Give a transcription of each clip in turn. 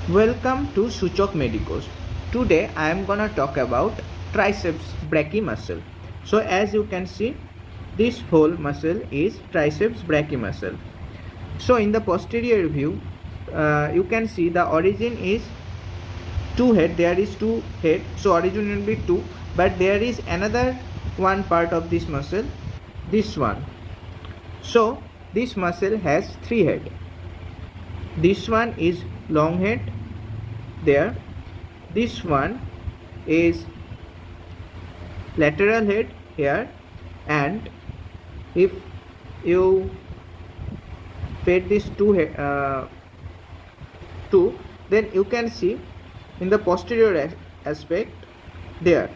Welcome to Suchok Medicos. Today I am gonna talk about triceps brachii muscle. So as you can see, this whole muscle is triceps brachii muscle. So in the posterior view, you can see the origin is two head. There is two head. So origin will be two, but there is another one part of this muscle, this one. So this muscle has three head. This one is long head there, this one is lateral head here, and if you fed this two, then you can see in the posterior aspect there,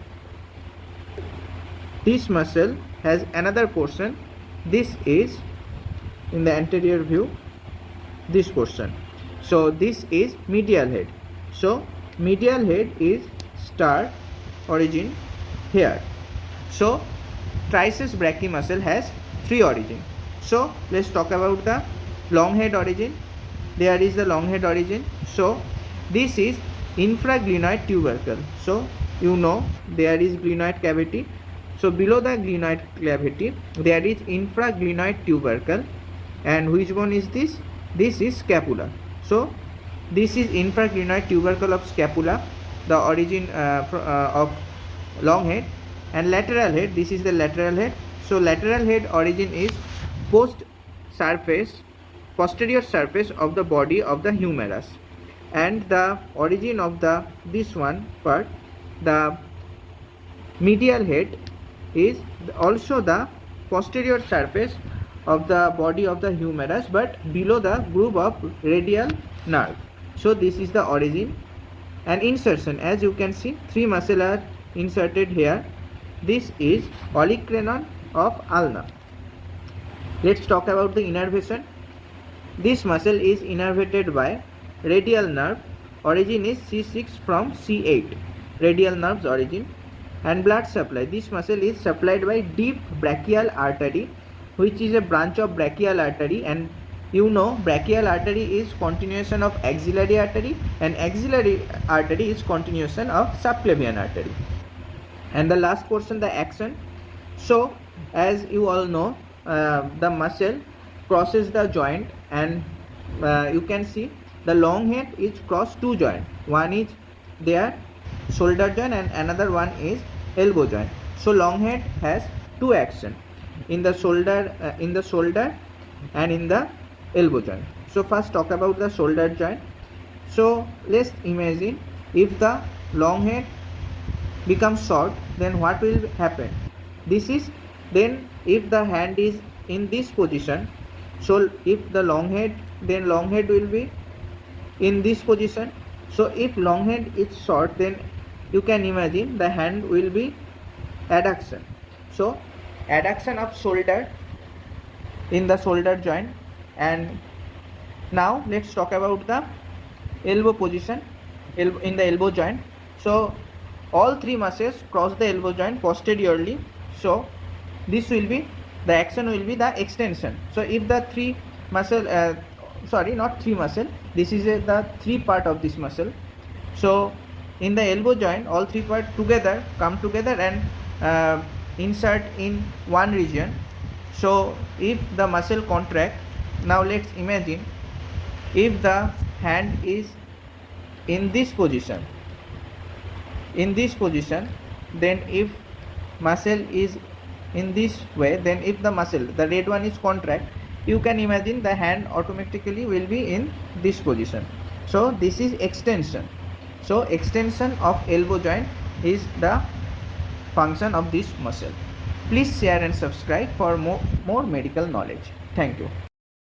this muscle has another portion. This is in the anterior view, this portion. So this is medial head. So medial head is start origin here. So triceps brachii muscle has three origin. So let's talk about the long head origin. There is the long head origin. So this is infraglenoid tubercle. So you know there is glenoid cavity. So below the glenoid cavity there is infraglenoid tubercle, and which one is this? This is scapula. So this is infraglenoid tubercle of scapula, the origin of long head. And lateral head, this is the lateral head. So lateral head origin is posterior surface of the body of the humerus, and the origin of the this one part, the medial head, is also the posterior surface of the body of the humerus, but below the groove of radial nerve. So this is the origin. And insertion, as you can see, three muscles are inserted here. This is olecranon of ulna. Let's talk about the innervation. This muscle is innervated by radial nerve. Origin is C6 from C8, radial nerve's origin. And blood supply, this muscle is supplied by deep brachial artery, which is a branch of brachial artery. And you know brachial artery is continuation of axillary artery, and axillary artery is continuation of subclavian artery. And the last portion, the axon. So as you all know, the muscle crosses the joint, and you can see the long head is cross two joint. One is there, shoulder joint, and another one is elbow joint. So long head has two axon in the shoulder and in the elbow joint. So first talk about the shoulder joint. So let's imagine if the long head becomes short, then what will happen? This is, then if the hand is in this position, so if the long head, then long head will be in this position. So if long head is short, then you can imagine the hand will be adduction. So adduction of shoulder in the shoulder joint. And now let's talk about the elbow position in the elbow joint. So all three muscles cross the elbow joint posteriorly. So this will be, the action will be the extension. So if the three muscle, not three muscle, this is the three part of this muscle. So in the elbow joint, all three parts together come together and insert in one region. So if the muscle contract, now let's imagine if the hand is in this position, then if muscle is in this way, then if the muscle, the red one, is contract, you can imagine the hand automatically will be in this position. So this is extension. So extension of elbow joint is the function of this muscle. Please share and subscribe for more medical knowledge. Thank you.